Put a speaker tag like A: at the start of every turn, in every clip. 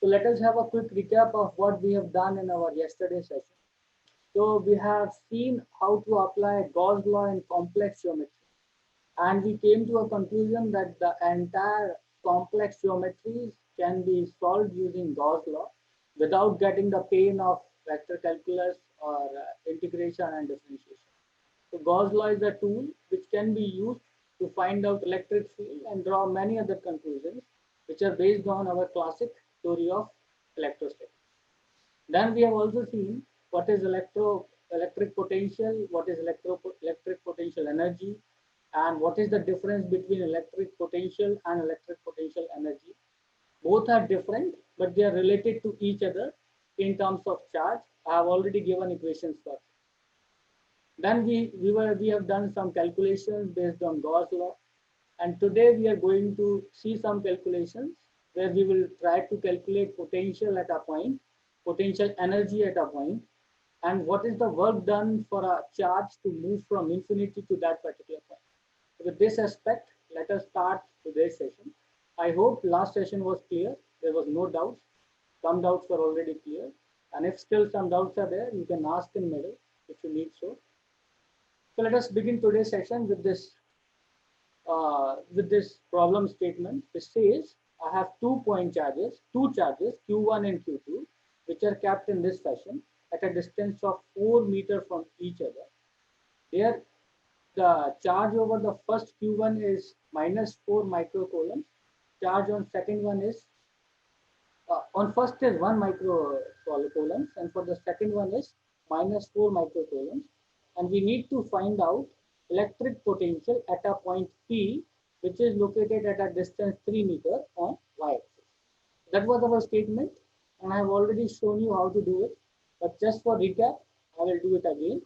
A: So let us have a quick recap of what we have done in our yesterday session. So we have seen how to apply Gauss law in complex geometry, and we came to a conclusion that the entire complex geometries can be solved using Gauss law without getting the pain of vector calculus or integration and differentiation. So Gauss law is a tool which can be used to find out electric field and draw many other conclusions which are based on our classic theory of electrostatics. Then we have also seen what is electric potential, what is electric potential energy, and what is the difference between electric potential and electric potential energy. Both are different, but they are related to each other in terms of charge. I have already given equations for. Then we have done some calculations based on Gauss law, and today we are going to see some calculations where we will try to calculate potential at a point, potential energy at a point, and what is the work done for a charge to move from infinity to that particular point. With this aspect, let us start today's session. I hope last session was clear. There was no doubts. Some doubts were already clear. And if still some doubts are there, you can ask in middle if you need so. So let us begin today's session with this problem statement. It says I have 2 point charges, two charges Q1 and Q2, which are kept in this fashion at a distance of 4 meters from each other. Here, the charge over the first Q1 is minus 4 microcoulombs. Charge on second one is on first is 1 microcoulombs, and for the second one is minus 4 microcoulombs. And we need to find out electric potential at a point P, which is located at a distance 3 meters on y-axis. That was our statement, and I have already shown you how to do it. But just for recap, I will do it again.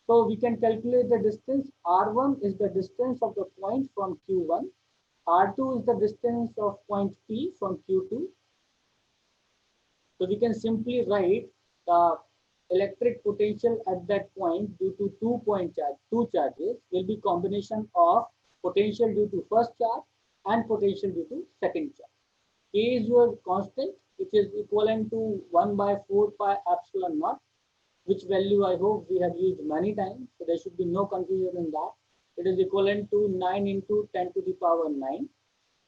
A: So we can calculate the distance. R1 is the distance of the point from Q1. R2 is the distance of point P from Q2. So we can simply write the electric potential at that point due to 2 point charge, two charges will be combination of potential due to first charge and potential due to second charge. K is your constant, which is equivalent to 1 by 4 pi epsilon naught, which value I hope we have used many times. So there should be no confusion in that. It is equivalent to 9 into 10 to the power 9.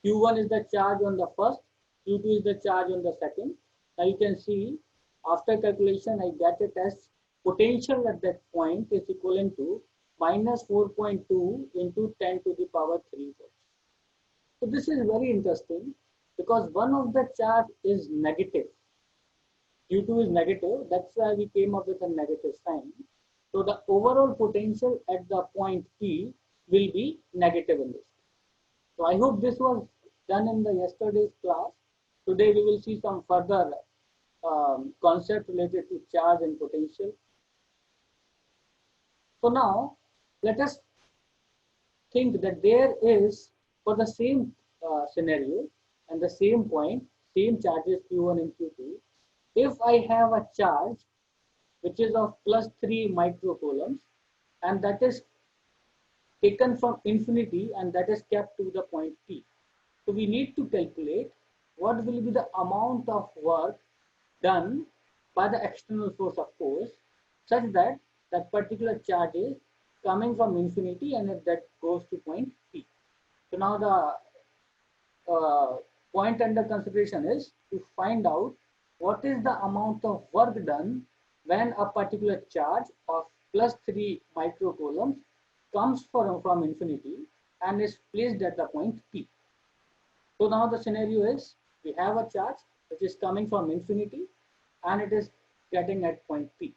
A: Q1 is the charge on the first, Q2 is the charge on the second. Now you can see after calculation I get it as potential at that point is equivalent to minus 4.2 into 10 to the power 3 volts. So this is very interesting because one of the charge is negative. Q2 is negative, that's why we came up with a negative sign. So the overall potential at the point P will be negative in this. So I hope this was done in the yesterday's class. Today we will see some further concept related to charge and potential. So now let us think that there is for the same scenario and the same point, same charges Q1 and Q2. If I have a charge which is of plus 3 microcoulombs and that is taken from infinity and that is kept to the point P. So we need to calculate what will be the amount of work done by the external force, of course, such that that particular charge is coming from infinity and that goes to point P. So now the point under consideration is to find out what is the amount of work done when a particular charge of plus 3 microcoulombs comes from infinity and is placed at the point P. So now the scenario is we have a charge which is coming from infinity and it is getting at point P.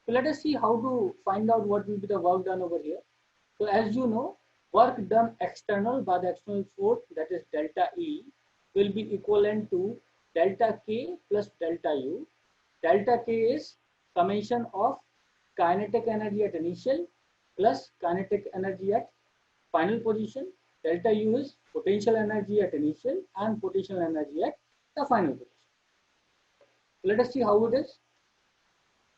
A: So let us see how to find out what will be the work done over here. So as you know, work done external by the external force, that is delta E, will be equivalent to delta K plus delta U. Delta K is summation of kinetic energy at initial plus kinetic energy at final position. Delta U is potential energy at initial and potential energy at the final position. Let us see how it is.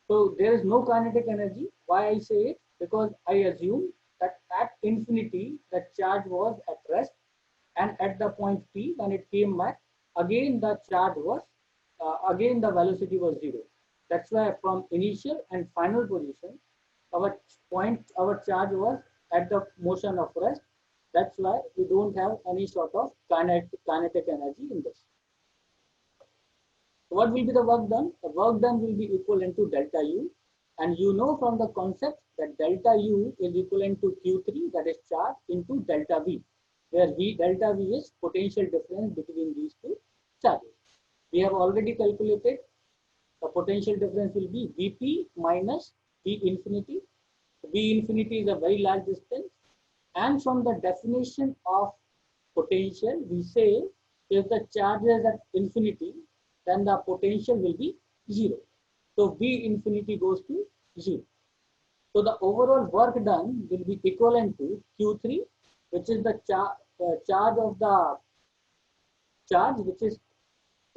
A: So there is no kinetic energy. Why I say it? Because I assume that at infinity the charge was at rest and at the point P when it came back again the charge was, again the velocity was 0. That's why from initial and final position, our charge was at the motion of rest. That's why we don't have any sort of kinetic energy in this. So what will be the work done? The work done will be equivalent to delta U. And you know from the concept that delta U is equivalent to Q3, that is charge, into delta V, where delta V is potential difference between these two charges. We have already calculated the potential difference will be Vp minus V infinity. V infinity is a very large distance. And from the definition of potential, we say if the charge is at infinity, then the potential will be 0. So V infinity goes to 0. So the overall work done will be equivalent to Q3, which is the charge of the charge, which is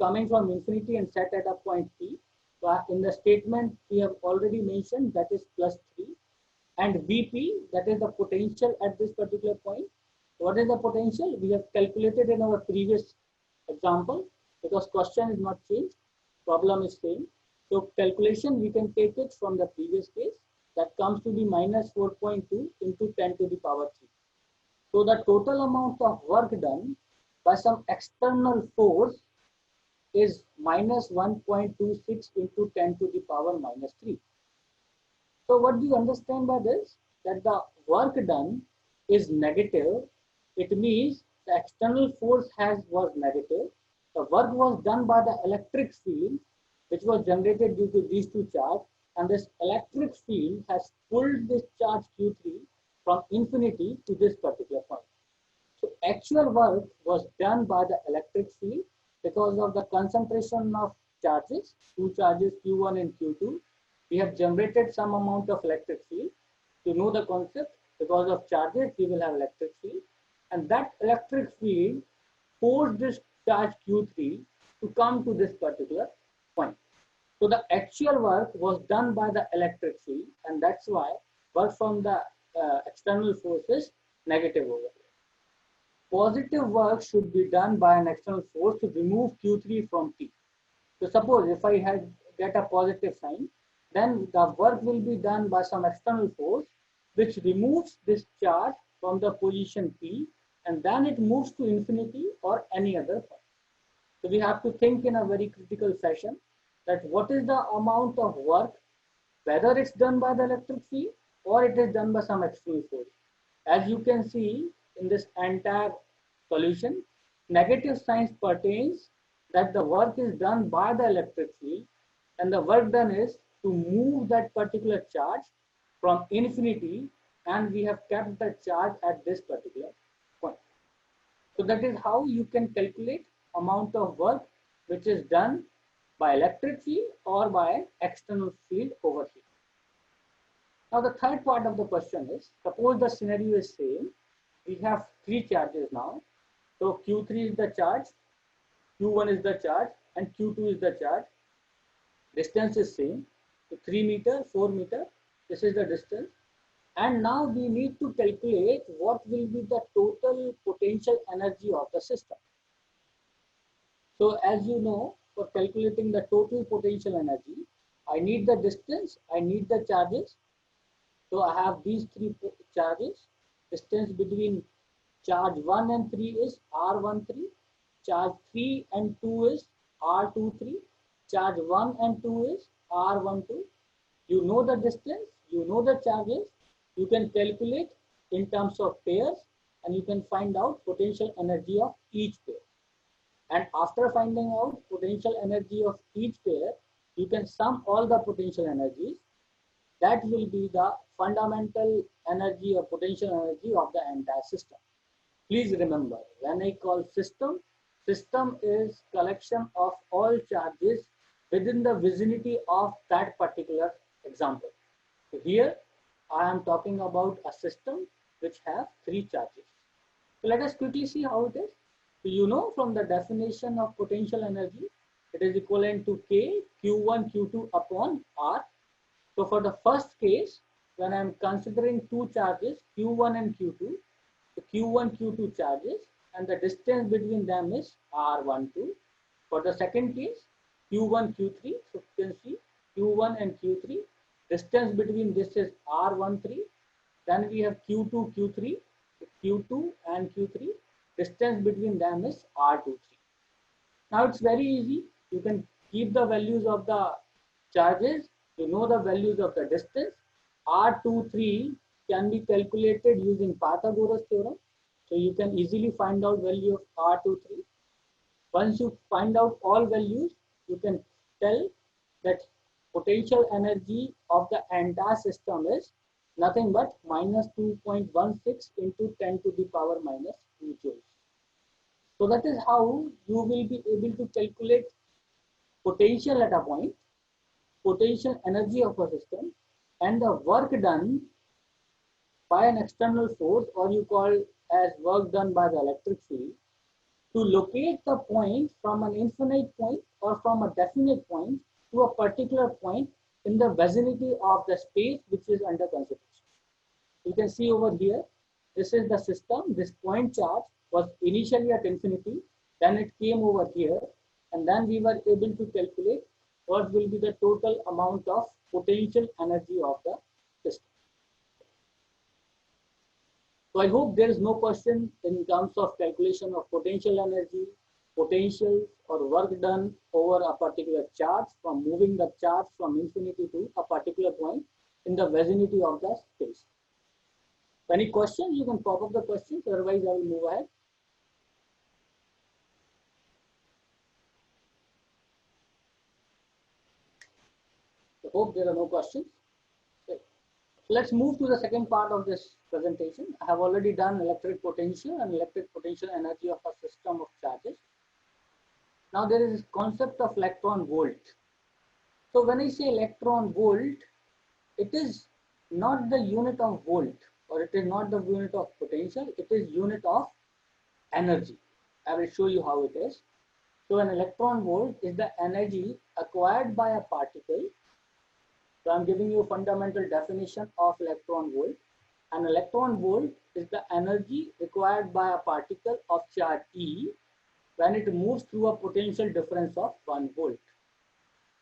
A: coming from infinity and set at a point P. So in the statement, we have already mentioned that is plus 3. And Vp, that is the potential at this particular point. What is the potential? We have calculated in our previous example, because question is not changed, problem is same. So calculation, we can take it from the previous case. That comes to be minus 4.2 into 10 to the power 3. So the total amount of work done by some external force is minus 1.26 into 10 to the power minus 3. So what do you understand by this? That the work done is negative. It means the external force was negative. The work was done by the electric field, which was generated due to these two charges, and this electric field has pulled this charge Q3 from infinity to this particular point. So actual work was done by the electric field because of the concentration of charges, two charges Q1 and Q2. We have generated some amount of electric field. To know the concept, because of charges, we will have electric field. And that electric field forced this charge Q3 to come to this particular point. So the actual work was done by the electric field, and that's why work from the external force is negative over here. Positive work should be done by an external force to remove Q3 from T. So suppose if I get a positive sign, then the work will be done by some external force which removes this charge from the position P, and then it moves to infinity or any other point. So we have to think in a very critical fashion that what is the amount of work, whether it's done by the electric field or it is done by some external force. As you can see in this entire solution, negative signs pertains that the work is done by the electric field, and the work done is to move that particular charge from infinity, and we have kept the charge at this particular point. So that is how you can calculate amount of work which is done by electric field or by external field over here. Now the third part of the question is, suppose the scenario is same. We have three charges now. So Q3 is the charge, Q1 is the charge, and Q2 is the charge. Distance is same. So 3 meter, 4 meter, this is the distance. And now we need to calculate what will be the total potential energy of the system. So as you know, for calculating the total potential energy, I need the distance, I need the charges. So I have these three charges. Distance between charge 1 and 3 is R13. Charge 3 and 2 is R23. Charge 1 and 2 is R12. You know the distance, you know the charges. You can calculate in terms of pairs, and you can find out potential energy of each pair. And after finding out potential energy of each pair, you can sum all the potential energies. That will be the fundamental energy or potential energy of the entire system. Please remember, when I call system, system is collection of all charges within the vicinity of that particular example. So here I am talking about a system which have three charges. So let us quickly see how it is. So you know from the definition of potential energy, it is equivalent to K, Q1, Q2 upon R. So for the first case, when I am considering two charges, Q1 and Q2, the Q1, Q2 charges, and the distance between them is R12. For the second case, Q1, Q3, so you can see Q1 and Q3, distance between this is R13. Then we have Q2, Q3, Q2 and Q3, distance between them is R23. Now it's very easy. You can keep the values of the charges. You know the values of the distance. R23 can be calculated using Pythagoras theorem. So you can easily find out value of R23. Once you find out all values, you can tell that potential energy of the entire system is nothing but minus 2.16 into 10 to the power minus 2 joules. So that is how you will be able to calculate potential at a point, potential energy of a system, and the work done by an external force, or you call as work done by the electric field, to locate the point from an infinite point or from a definite point to a particular point in the vicinity of the space which is under consideration. You can see over here, this is the system. This point charge was initially at infinity, then it came over here, and then we were able to calculate what will be the total amount of potential energy of the system. So I hope there is no question in terms of calculation of potential energy, potential or work done over a particular charge, from moving the charge from infinity to a particular point in the vicinity of the space. Any questions? You can pop up the questions, otherwise I will move ahead. I hope there are no questions. Okay. So let's move to the second part of this presentation. I have already done electric potential and electric potential energy of a system of charges. Now there is this concept of electron volt. So when I say electron volt, it is not the unit of volt, or it is not the unit of potential, it is unit of energy. I will show you how it is. So an electron volt is the energy acquired by a particle. So I'm giving you a fundamental definition of electron volt. An electron volt is the energy required by a particle of charge E when it moves through a potential difference of 1 volt.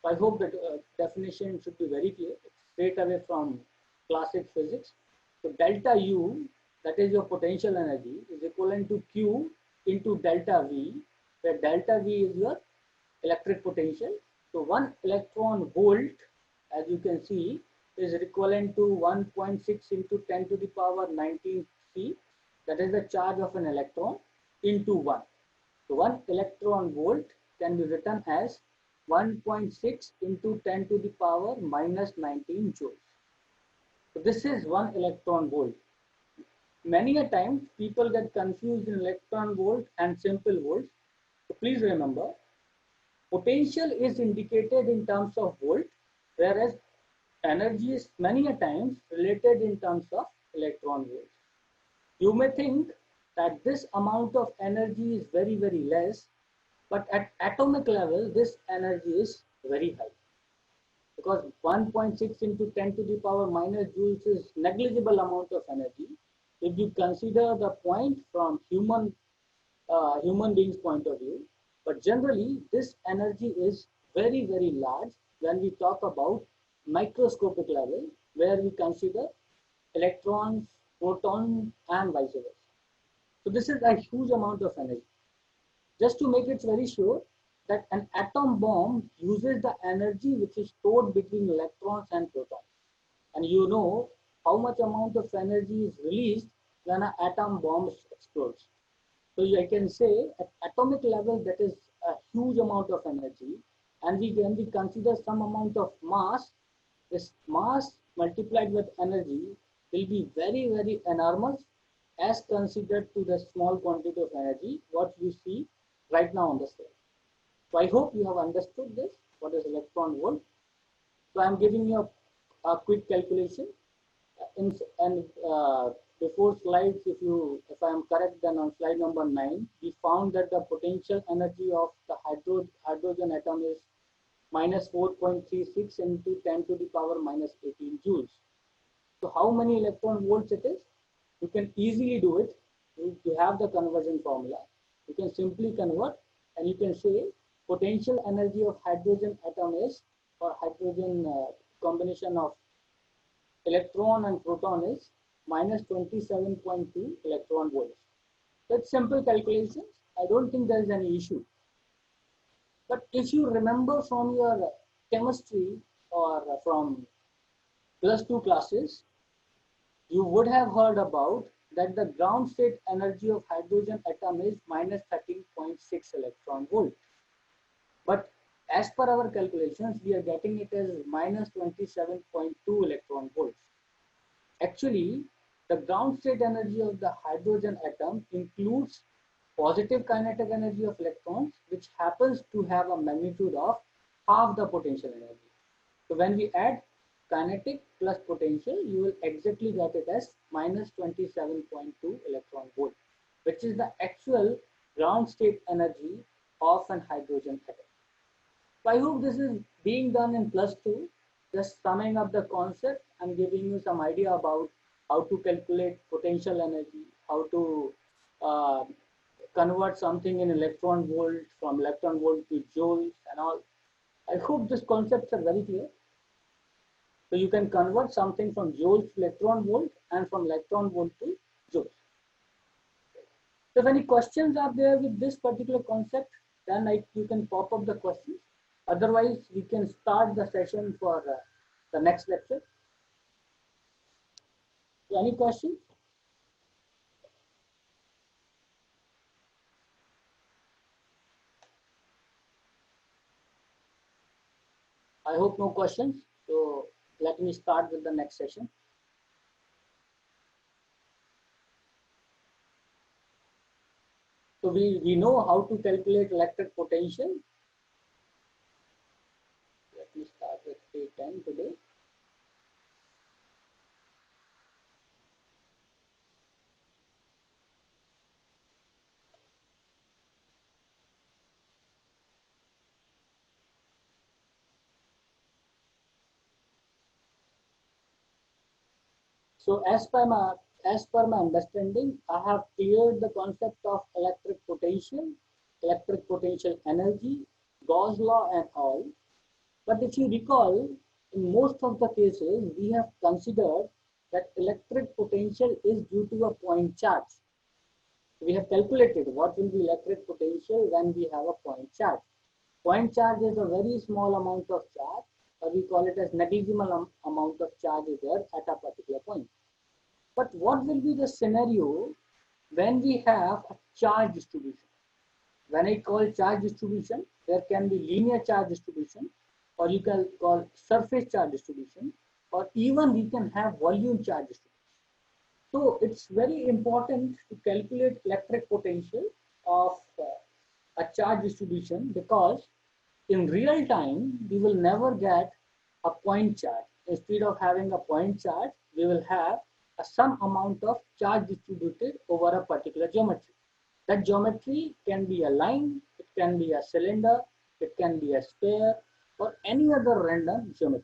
A: So I hope that definition should be very clear. It's straight away from classic physics. So delta U, that is your potential energy, is equivalent to Q into delta V, where delta V is your electric potential. So 1 electron volt, as you can see, is equivalent to 1.6 into 10 to the power 19 C. That is the charge of an electron into 1. So 1 electron volt can be written as 1.6 into 10 to the power minus 19 joules. So this is 1 electron volt. Many a time people get confused in electron volt and simple volts. So please remember, potential is indicated in terms of volt, whereas energy is many a times related in terms of electron volt. You may think that this amount of energy is very, very less, but at atomic level, this energy is very high. Because 1.6 into 10 to the power minus joules is negligible amount of energy. If you consider the point from human beings point of view, but generally this energy is very, very large when we talk about microscopic level, where we consider electrons, protons, and vice versa. So this is a huge amount of energy. Just to make it very sure that an atom bomb uses the energy which is stored between electrons and protons. And you know how much amount of energy is released when an atom bomb explodes. So I can say at atomic level that is a huge amount of energy, and when we consider some amount of mass, this mass multiplied with energy will be very, very enormous as considered to the small quantity of energy what you see right now on the slide. So I hope you have understood this, what is electron volt. So I'm giving you a quick calculation. Before slides, if I am correct, then on slide number 9, we found that the potential energy of the hydrogen atom is minus 4.36 into 10 to the power minus 18 joules. So how many electron volts it is? You can easily do it. You have the conversion formula. You can simply convert, and you can say potential energy of hydrogen atom is, or hydrogen combination of electron and proton is minus 27.2 electron volts. That's simple calculations. I don't think there is any issue. But if you remember from your chemistry or from +2 classes, you would have heard about that the ground state energy of hydrogen atom is minus 13.6 electron volt. But as per our calculations, we are getting it as minus 27.2 electron volts. Actually, the ground state energy of the hydrogen atom includes positive kinetic energy of electrons, which happens to have a magnitude of half the potential energy. So when we add kinetic plus potential, you will exactly get it as minus 27.2 electron volt, which is the actual ground state energy of an hydrogen atom. So I hope this is being done in +2. Just summing up the concept and giving you some idea about how to calculate potential energy, how to uh, convert something in electron volt, from electron volt to joules and all. I hope these concepts are very clear. So you can convert something from joules to electron volt and from electron volt to joules. So if any questions are there with this particular concept, then you can pop up the questions. Otherwise, we can start the session for the next lecture. So any questions? I hope no questions. So let me start with the next session. So we know how to calculate electric potential. Let me start with A10 today. So as per my understanding, I have cleared the concept of electric potential energy, Gauss law and all. But if you recall, in most of the cases, we have considered that electric potential is due to a point charge. We have calculated what will be electric potential when we have a point charge. Point charge is a very small amount of charge, or we call it as negligible amount of charge is there at a particular point. But what will be the scenario when we have a charge distribution? When I call charge distribution, there can be linear charge distribution, or you can call surface charge distribution, or even we can have volume charge distribution. So it's very important to calculate electric potential of a charge distribution, because in real time, we will never get a point charge. Instead of having a point charge, we will have some amount of charge distributed over a particular geometry. That geometry can be a line, it can be a cylinder, it can be a sphere, or any other random geometry.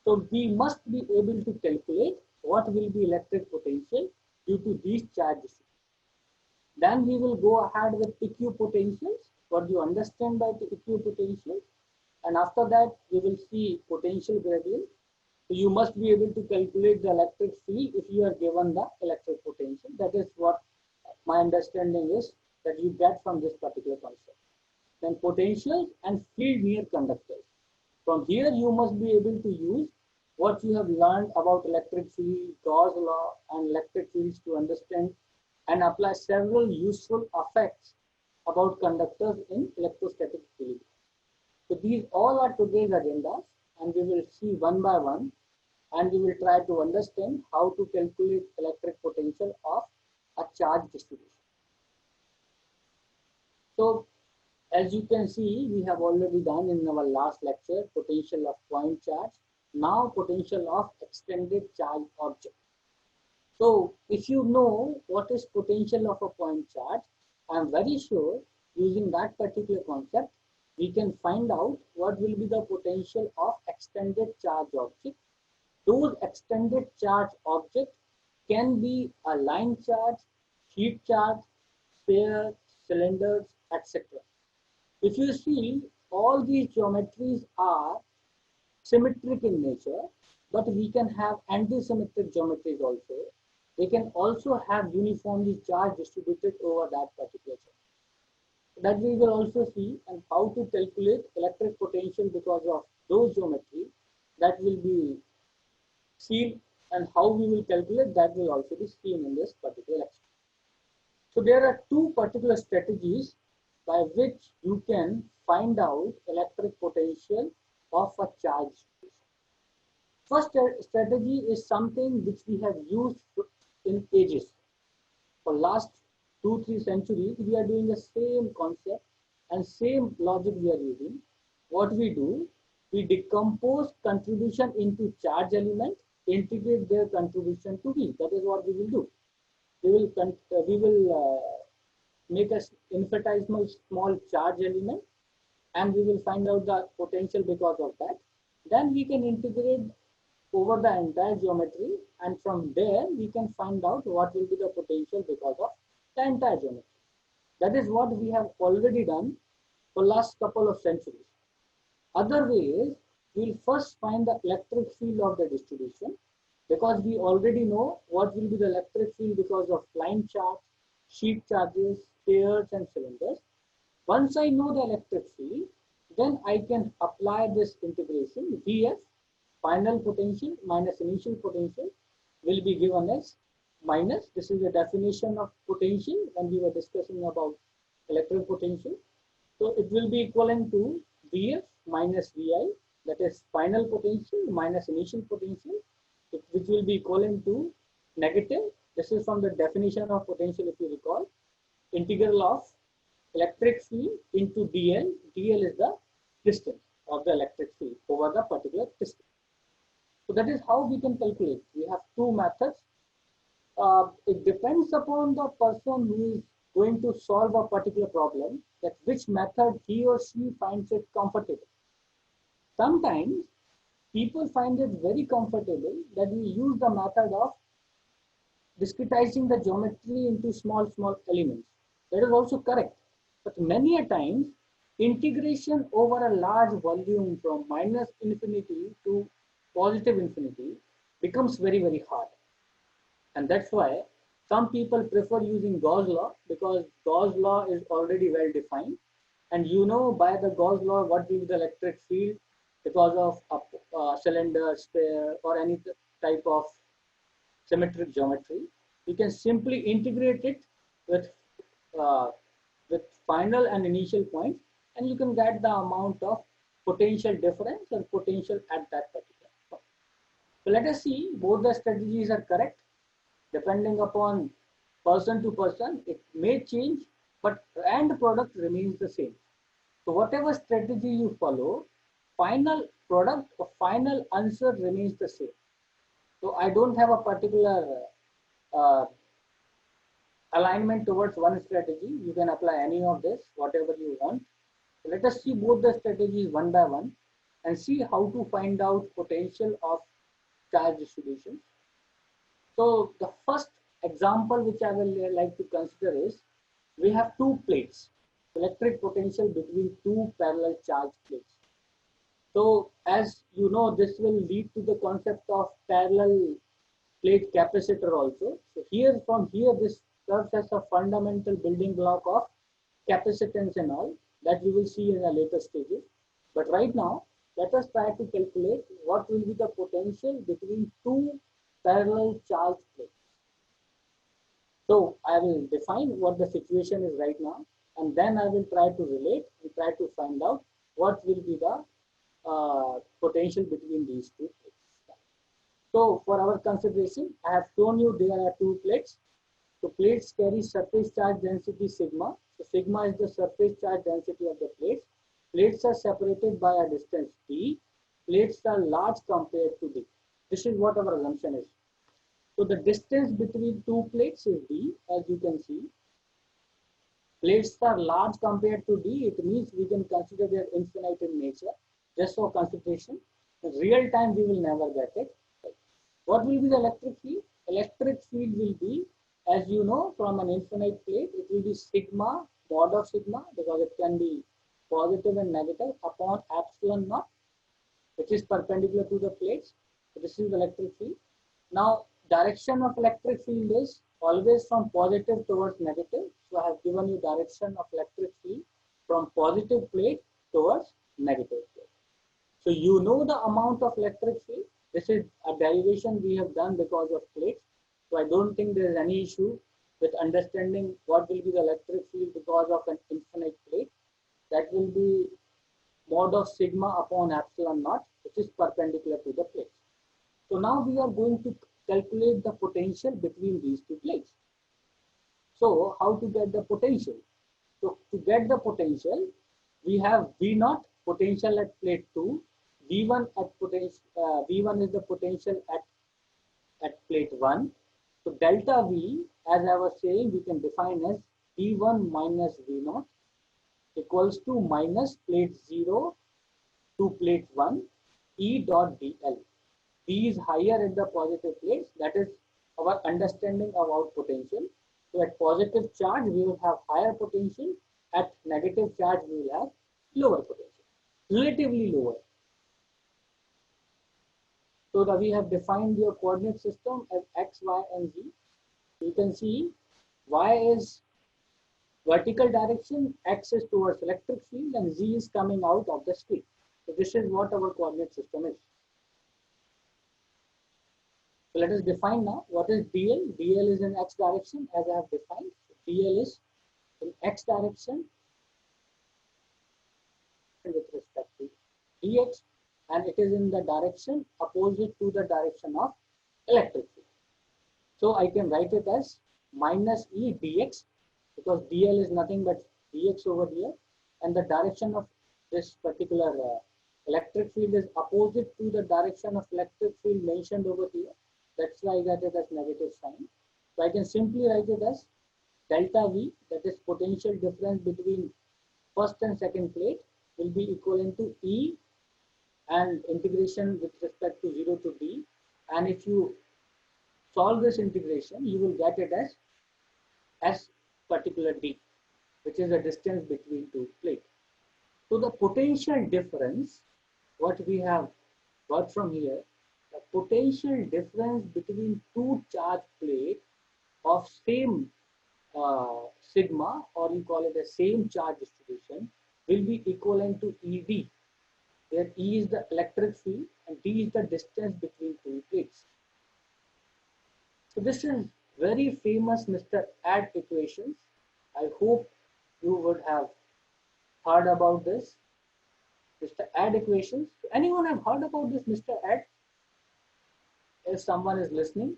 A: So we must be able to calculate what will be electric potential due to these charges. Then we will go ahead with equipotentials. What do you understand by the equipotentials? And after that, we will see potential gradient. So you must be able to calculate the electric field if you are given the electric potential. That is what my understanding is that you get from this particular concept. Then potentials and field near conductors. From here, you must be able to use what you have learned about electric field, Gauss law, and electric fields to understand and apply several useful effects about conductors in electrostatic equilibrium. So these all are today's agendas, and we will see one by one, and we will try to understand how to calculate electric potential of a charge distribution. So as you can see, we have already done in our last lecture potential of point charge. Now potential of extended charge object. So if you know what is potential of a point charge, I am very sure using that particular concept, we can find out what will be the potential of extended charge object. Those extended charge objects can be a line charge, sheet charge, sphere, cylinders, etc. If you see, all these geometries are symmetric in nature, but we can have anti-symmetric geometries also. They can also have uniformly charge distributed over that particular geometry. That we will also see, and how to calculate electric potential because of those geometries, that will be seen, and how we will calculate that will also be seen in this particular lecture. So there are two particular strategies by which you can find out electric potential of a charge. First strategy is something which we have used in ages. For last 2-3 centuries, we are doing the same concept and same logic we are using. What we do, we decompose contribution into charge element, integrate their contribution to V. That is what we will do. We will make a infinitesimal small charge element, and we will find out the potential because of that. Then we can integrate over the entire geometry, and from there we can find out what will be the potential because of the entire geometry. That is what we have already done for last couple of centuries. Other way is, we will first find the electric field of the distribution, because we already know what will be the electric field because of line charge, sheet charges, spheres and cylinders. Once I know the electric field, then I can apply this integration. Vf, final potential minus initial potential, will be given as minus. This is the definition of potential when we were discussing about electric potential. So it will be equivalent to Vf minus Vi, that is final potential minus initial potential, which will be equivalent to negative. This is from the definition of potential, if you recall, integral of electric field into dl. dl is the distance of the electric field over the particular distance. So that is how we can calculate. We have two methods. It depends upon the person who is going to solve a particular problem, that which method he or she finds it comfortable. Sometimes people find it very comfortable that we use the method of discretizing the geometry into small elements. That is also correct. But many a times, integration over a large volume from minus infinity to positive infinity becomes very hard. And that's why some people prefer using Gauss law, because Gauss law is already well defined. And you know by the Gauss law what will be the electric field because of a cylinder, sphere, or any type of symmetric geometry. You can simply integrate it with final and initial points, and you can get the amount of potential difference or potential at that particular point. So let us see, both the strategies are correct. Depending upon person to person, it may change, but end product remains the same. So whatever strategy you follow, final product or final answer remains the same. So I don't have a particular alignment towards one strategy. You can apply any of this, whatever you want. So let us see both the strategies one by one and see how to find out potential of charge distribution. So the first example which I will like to consider is, we have two plates, electric potential between two parallel charge plates. So as you know, this will lead to the concept of parallel plate capacitor also. So here, from here, this serves as a fundamental building block of capacitance and all that we will see in a later stages. But right now, let us try to calculate what will be the potential between two parallel charge plates. So I will define what the situation is right now, and then I will try to relate and try to find out what will be the potential between these two plates. So for our consideration, I have shown you there are two plates. So plates carry surface charge density sigma. So sigma is the surface charge density of the plates. Plates are separated by a distance d. Plates are large compared to d. This is what our assumption is. So the distance between two plates is d, as you can see. Plates are large compared to d. It means we can consider they are infinite in nature. Just for consideration. In real time, we will never get it. What will be the electric field? Electric field will be, as you know, from an infinite plate, it will be sigma, mod of sigma, because it can be positive and negative upon epsilon naught, which is perpendicular to the plates. So this is the electric field. Now, direction of electric field is always from positive towards negative. So I have given you direction of electric field from positive plate towards negative plate. So you know the amount of electric field. This is a derivation we have done because of plates. So I don't think there is any issue with understanding what will be the electric field because of an infinite plate. That will be mod of sigma upon epsilon naught, which is perpendicular to the plate. So now we are going to calculate the potential between these two plates. So how to get the potential? So to get the potential, we have V naught potential at plate 2, V1 at potential, V1 is the potential at plate 1. So delta V, as I was saying, we can define as V1 minus V naught equals to minus plate 0 to plate 1 E dot dl. V is higher at the positive plates. That is our understanding about potential. So at positive charge, we will have higher potential. At negative charge, we will have lower potential, relatively lower. So that we have defined your coordinate system as x, y, and z. You can see y is vertical direction, x is towards electric field, and z is coming out of the street. So this is what our coordinate system is. So let us define now what is dl. dl is in x direction as I have defined. dl is in x direction with respect to dx, and it is in the direction opposite to the direction of electric field. So I can write it as minus E dx, because dl is nothing but dx over here, and the direction of this particular electric field is opposite to the direction of electric field mentioned over here. That's why I got it as negative sign. So I can simply write it as delta V, that is potential difference between first and second plate, will be equivalent to E and integration with respect to 0 to d. And if you solve this integration, you will get it as S particular d, which is the distance between two plates. So the potential difference, what we have got from here, the potential difference between two charge plates of same sigma, or you call it the same charge distribution, will be equivalent to ED, where E is the electric field and D is the distance between two plates. So this is very famous Mr. Add equations. I hope you would have heard about this. Mr. Add equations. Anyone have heard about this Mr. Add? If someone is listening,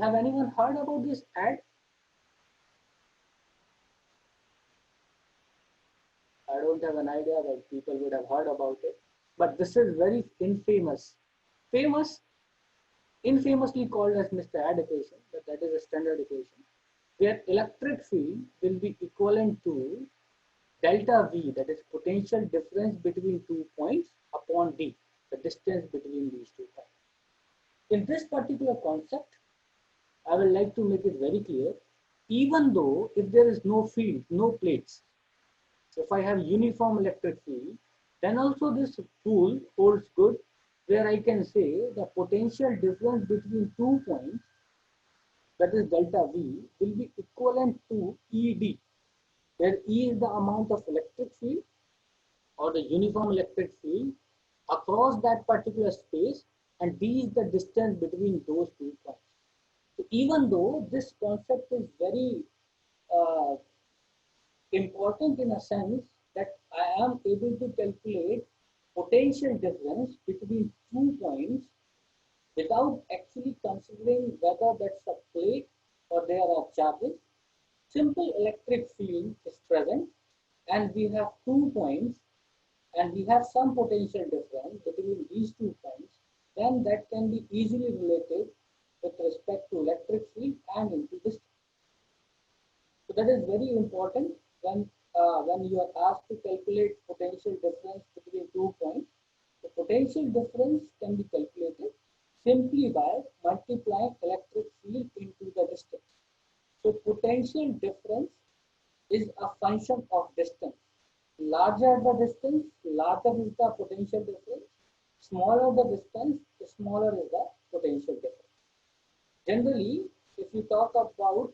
A: have anyone heard about this Add? I don't have an idea that people would have heard about it, but this is very infamous. Infamously called as Mr. Add equation, but that is a standard equation, where electric field will be equivalent to delta V, that is potential difference between 2 points, upon D, the distance between these 2 points. In this particular concept, I would like to make it very clear, even though if there is no field, no plates, if I have uniform electric field, then also this rule holds good, where I can say the potential difference between 2 points, that is delta V, will be equivalent to ED, where E is the amount of electric field or the uniform electric field across that particular space, and D is the distance between those 2 points. So even though this concept is very important in a sense that I am able to calculate potential difference between 2 points without actually considering whether that's a plate or there are charges. Simple electric field is present, and we have 2 points, and we have some potential difference between these 2 points, then that can be easily related with respect to electric field and into distance. So that is very important when you are asked to calculate potential difference between 2 points. The potential difference can be calculated simply by multiplying electric field into the distance. So potential difference is a function of distance. larger the distance, larger is the potential difference. Smaller the distance, smaller is the potential difference. Generally, if you talk about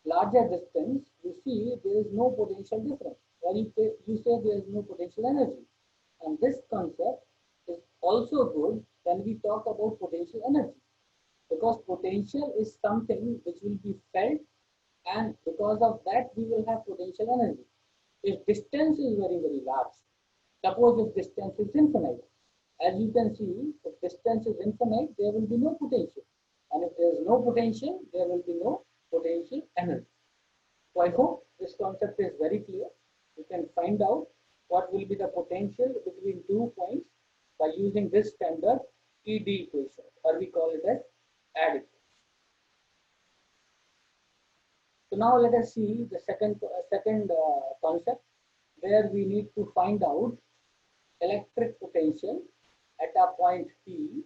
A: larger distance, you see there is no potential difference, or you say there is no potential energy. And this concept is also good when we talk about potential energy, because potential is something which will be felt, and because of that we will have potential energy. If distance is very, very large, suppose if distance is infinite, as you can see, if distance is infinite, there will be no potential. And if there is no potential, there will be no potential energy. So I hope this concept is very clear. You can find out what will be the potential between 2 points by using this standard ED equation, or we call it as add. So now let us see the second concept, where we need to find out electric potential at a point P,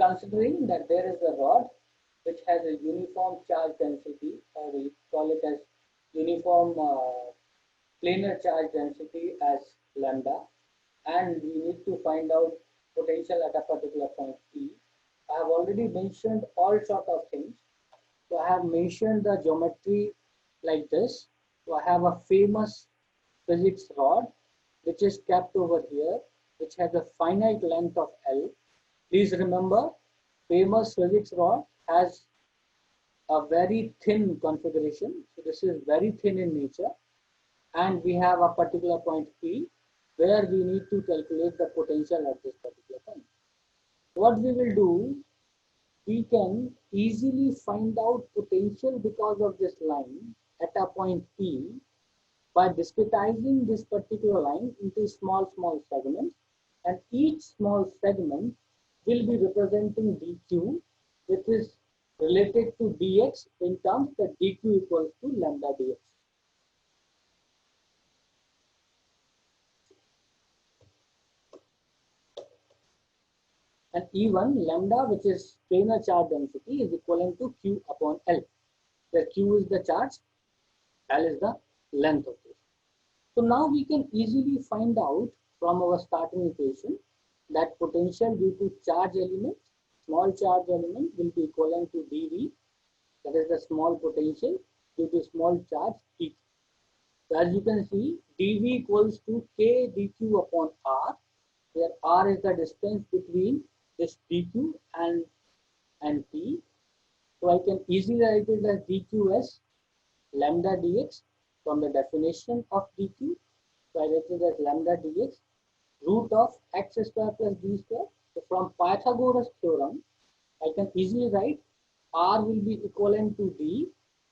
A: considering that there is a rod which has a uniform charge density, or we call it as uniform planar charge density as lambda, and we need to find out potential at a particular point P. I have already mentioned all sort of things. So I have mentioned the geometry like this. So I have a famous physics rod which is kept over here, which has a finite length of L. Please remember, famous physics rod has a very thin configuration. So this is very thin in nature, and we have a particular point P where we need to calculate the potential at this particular point. What we will do, we can easily find out potential because of this line at a point P by discretizing this particular line into small segments, and each small segment will be representing dq, which is related to dx in terms that dq equals to lambda dx. And even lambda, which is planar charge density, is equivalent to q upon L, where q is the charge, L is the length of this. So now we can easily find out from our starting equation that potential due to charge element, small charge element, will be equivalent to dV, that is the small potential due to small charge dq. So as you can see, dV equals to k dq upon r, where r is the distance between this dq and p. So I can easily write it as dq as lambda dx from the definition of dq. So I write it as lambda dx root of x square plus d square. So from Pythagoras theorem, I can easily write r will be equivalent to d,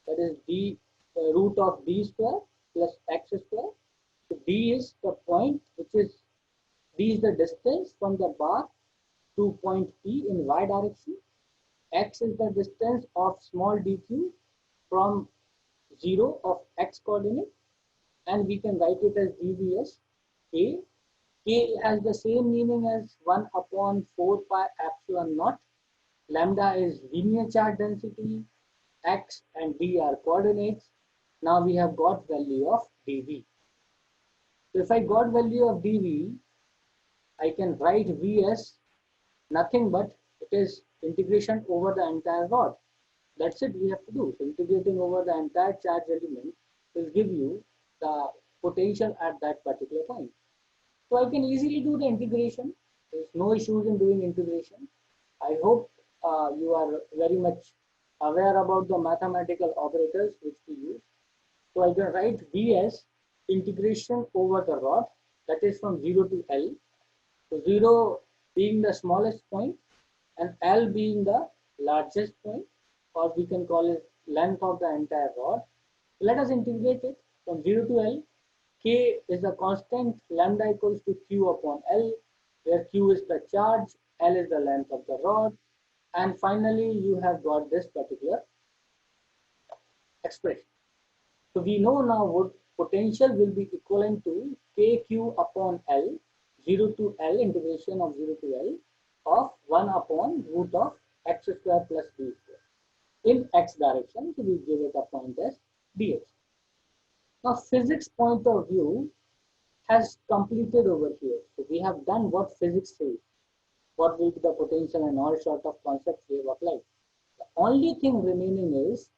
A: that is d root of d square plus x square. So d is the point, which is d is the distance from the bar to point P in y direction. X is the distance of small dq from 0 of x coordinate, and we can write it as dv as k. K has the same meaning as 1 upon 4 pi epsilon naught. Lambda is linear charge density, x and d are coordinates. Now we have got value of dv. So if I got value of dv, I can write v as nothing but it is integration over the entire rod. That's it we have to do. So integrating over the entire charge element will give you the potential at that particular point. So I can easily do the integration. There's no issues in doing integration. I hope you are very much aware about the mathematical operators which we use. So I can write v as integration over the rod, that is from 0 to L. So 0 being the smallest point and L being the largest point, or we can call it length of the entire rod. So let us integrate it from 0 to L. K is a constant, lambda equals to q upon L, where q is the charge, L is the length of the rod, and finally you have got this particular expression. So we know now what potential will be equivalent to kq upon L, 0 to L, integration of 0 to L of 1 upon root of x square plus b square in x direction. So we give it a point as dx. Now, physics point of view has completed over here. So we have done what physics says, what will be the potential and all sort of concepts we have applied. The only thing remaining is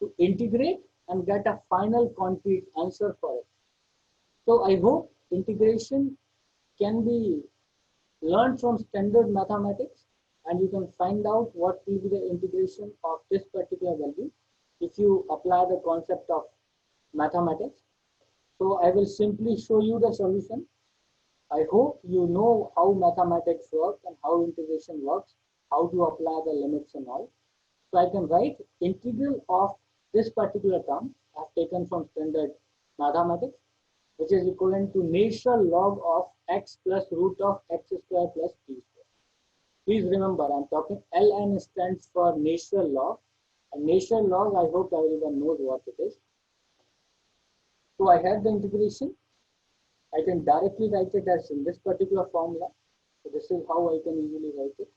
A: to integrate and get a final concrete answer for it. So I hope integration can be learned from standard mathematics, and you can find out what will be the integration of this particular value if you apply the concept of mathematics. So I will simply show you the solution. I hope you know how mathematics works and how integration works, how to apply the limits and all. So I can write integral of this particular term I have taken from standard mathematics, which is equivalent to natural log of x plus root of x square plus t square. Please remember, I'm talking Ln stands for natural log, and natural log, I hope everyone knows what it is. So I have the integration. I can directly write it as in this particular formula. So this is how I can easily write it.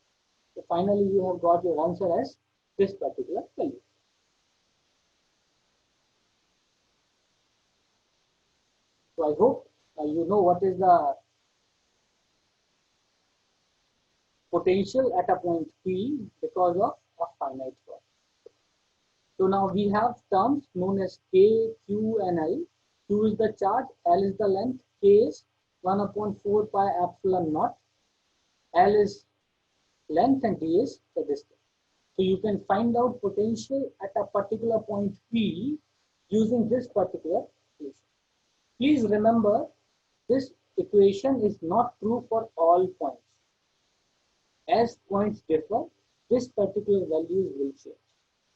A: So finally, you have got your answer as this particular value. So I hope you know what is the potential at a point P because of a finite form. So now we have terms known as K, Q, and L. Q is the charge, L is the length, K is 1 upon 4 pi epsilon naught, L is length, and D is the distance. So you can find out potential at a particular point P using this particular equation. Please remember, this equation is not true for all points. As points differ, this particular values will change.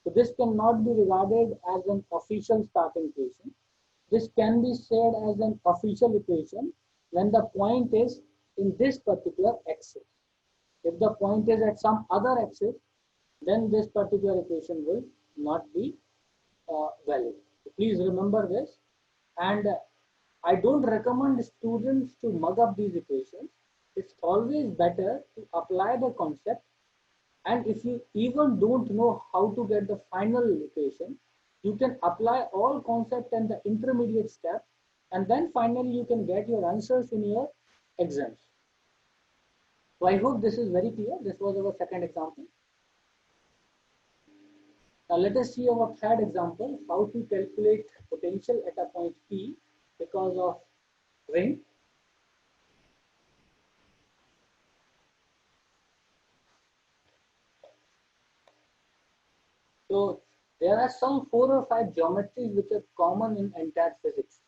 A: So this cannot be regarded as an official starting equation. This can be said as an official equation when the point is in this particular axis. If the point is at some other axis, then this particular equation will not be valid. So please remember this. And I don't recommend students to mug up these equations. It's always better to apply the concept, and if you even don't know how to get the final equation, you can apply all concept and the intermediate step, and then finally you can get your answers in your exams. So I hope this is very clear. This was our second example. Now let us see our third example, how to calculate potential at a point P because of ring. So there are some 4 or 5 geometries which are common in entire physics.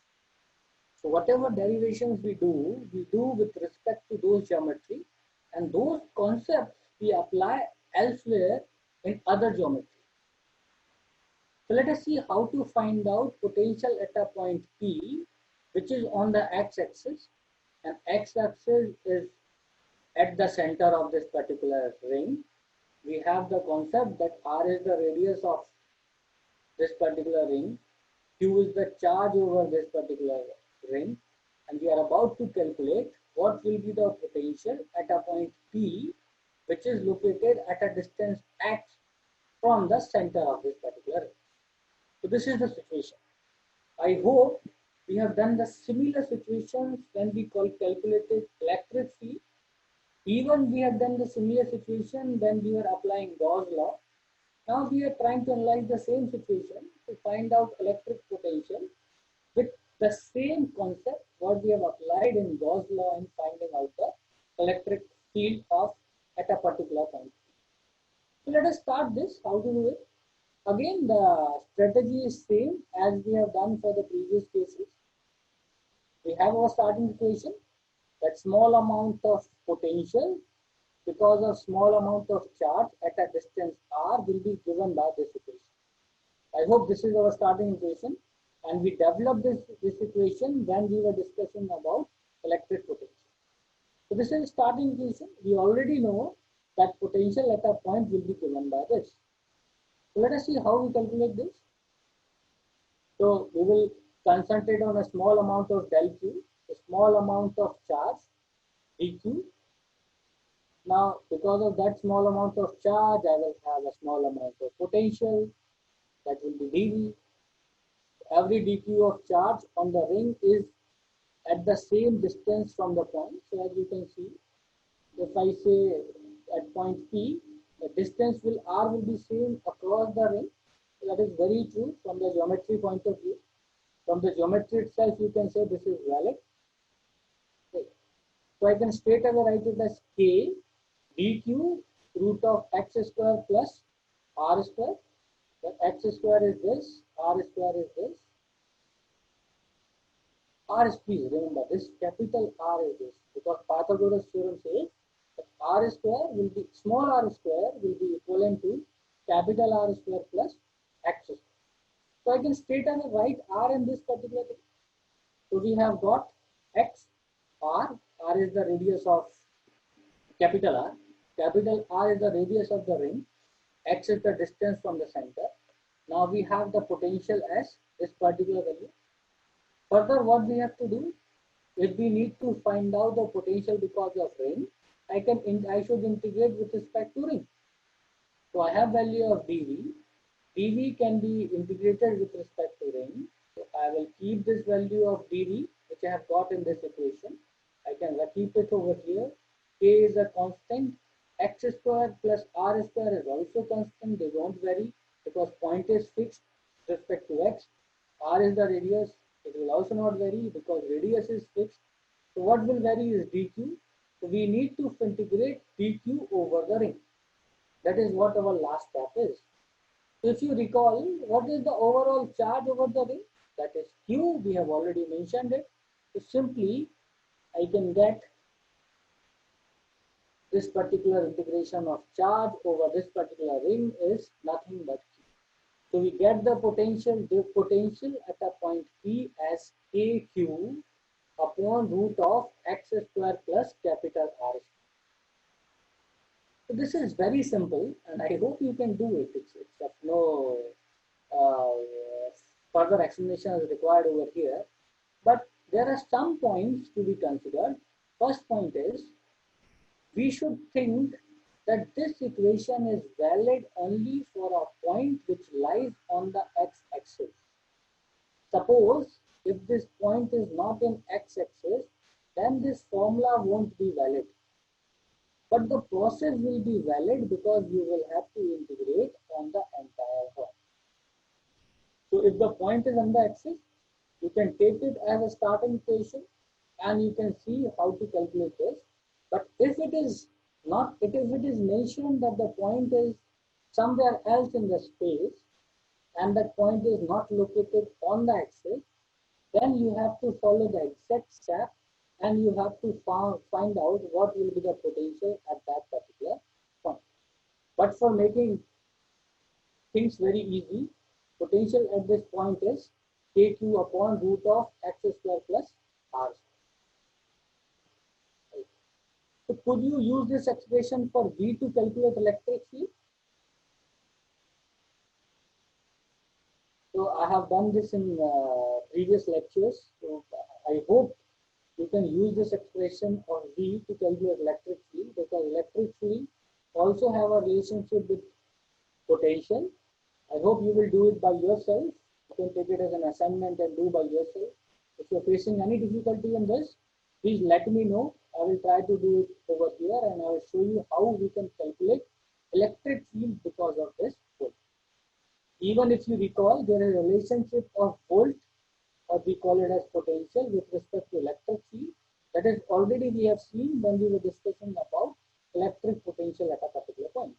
A: So whatever derivations we do with respect to those geometry, and those concepts we apply elsewhere in other geometry. So let us see how to find out potential at a point P, which is on the x-axis, and x-axis is at the center of this particular ring. We have the concept that R is the radius of this particular ring, Q is the charge over this particular ring, and we are about to calculate what will be the potential at a point P, which is located at a distance x from the center of this particular ring. So this is the situation. I hope we have done the similar situations when we calculated electric field. Even we have done the similar situation when we were applying Gauss law. Now we are trying to analyze the same situation to find out electric potential with the same concept what we have applied in Gauss law in finding out the electric field of at a particular point. So let us start this, how to do it. Again, the strategy is same as we have done for the previous cases. We have our starting equation, that small amount of potential because of small amount of charge at a distance r will be given by this equation. I hope this is our starting equation, and we developed this equation when we were discussing about electric potential. So this is starting equation. We already know that potential at a point will be given by this. So let us see how we calculate this. So we will concentrate on a small amount of del Q, a small amount of charge dq. Now, because of that small amount of charge, I will have a small amount of potential, that will be dV. Every dq of charge on the ring is at the same distance from the point. So as you can see, if I say at point P, the distance will R will be same across the ring. That is very true from the geometry point of view. From the geometry itself, you can say this is valid. Okay. So I can straight away write it as K dq root of x square plus R square. The x square is this, R square is this. R is, please remember, this capital R is this, because Pythagoras theorem says that R square will be, small r square will be equivalent to capital R square plus x square. So I can straight away write R in this particular thing. So we have got x, R is the radius of capital R. Capital R is the radius of the ring. X is the distance from the center. Now we have the potential as this particular value. Further, what we have to do, if we need to find out the potential because of ring, I should integrate with respect to ring. So I have value of dV. dV can be integrated with respect to ring. So I will keep this value of dV, which I have got in this equation. I can keep it over here. K is a constant. X square plus R square is also constant. They don't vary because point is fixed with respect to X. R is the radius. It will also not vary because radius is fixed. So what will vary is dq. So we need to integrate dq over the ring. That is what our last step is. So if you recall, what is the overall charge over the ring? That is q. We have already mentioned it. So simply I can get this particular integration of charge over this particular ring is nothing but q. So we get the potential at a point P as kq upon root of x square plus capital R square. So this is very simple, and I hope you can do it. It's of no further explanation is required over here. But there are some points to be considered. First point is, we should think that this equation is valid only for a point which lies on the x-axis. Suppose if this point is not in x-axis, then this formula won't be valid. But the process will be valid because you will have to integrate on the entire horn. So if the point is on the axis, you can take it as a starting equation and you can see how to calculate this. But if it is not, if it is mentioned that the point is somewhere else in the space and that point is not located on the axis, then you have to follow the exact step and you have to find out what will be the potential at that particular point. But for making things very easy, potential at this point is kq upon root of x square plus r square. So could you use this expression for V to calculate electric field? So I have done this in previous lectures. So I hope you can use this expression of V to calculate electric field, because electric field also have a relationship with potential. I hope you will do it by yourself. You can take it as an assignment and do by yourself. If you're facing any difficulty in this, please let me know. I will try to do it over here and I will show you how we can calculate electric field because of this volt. Even if you recall, there is a relationship of volt, or we call it as potential, with respect to electric field. That is already we have seen when we were discussing about electric potential at a particular point.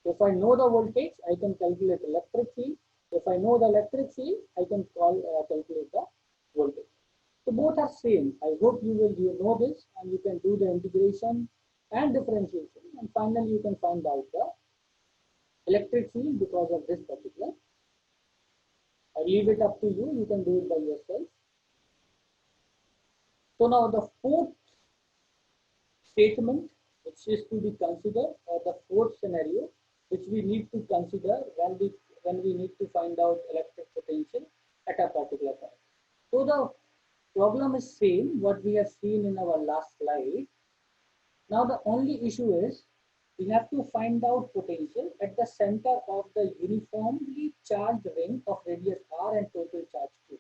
A: If I know the voltage, I can calculate electric field. If I know the electric field, I can calculate the voltage. So both are same. I hope you know this and you can do the integration and differentiation, and finally you can find out the electric field because of this particular. I leave it up to you. You can do it by yourself. So now the fourth statement which is to be considered, or the fourth scenario which we need to consider when we need to find out electric potential at a particular point. So the problem is same what we have seen in our last slide. Now the only issue is we have to find out potential at the center of the uniformly charged ring of radius r and total charge q.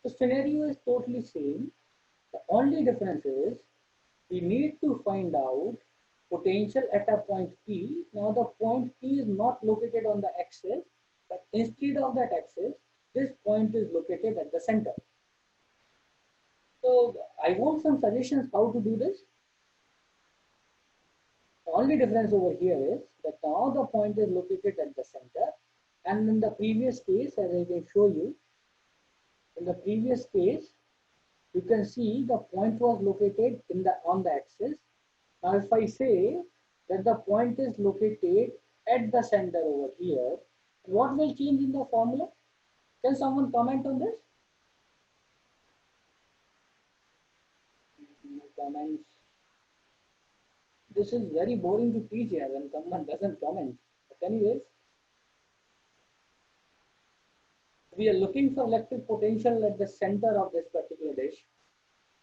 A: The scenario is totally same. The only difference is we need to find out potential at a point P. Now the point P is not located on the axis, but instead of that axis, this point is located at the center. So I want some suggestions how to do this. The only difference over here is that now the point is located at the center, and in the previous case, as I can show you, in the previous case, you can see the point was located in the on the axis. Now, if I say that the point is located at the center over here, what will change in the formula? Can someone comment on this? No comments. This is very boring to teach here when someone doesn't comment. But anyways, we are looking for electric potential at the center of this particular dish.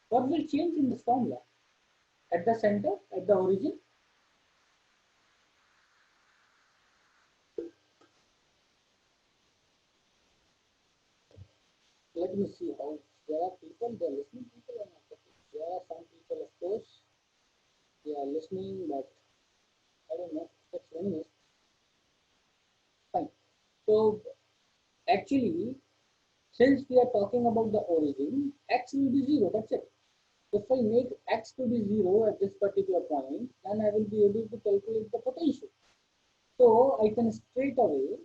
A: What will change in this formula? At the center, at the origin? Let me see how there are people, they are listening people or not. There are some people, of course, they are listening, but I don't know. That's anyways. Fine. So actually, since we are talking about the origin, x will be 0. That's it. If I make x to be 0 at this particular point, then I will be able to calculate the potential. So I can straight away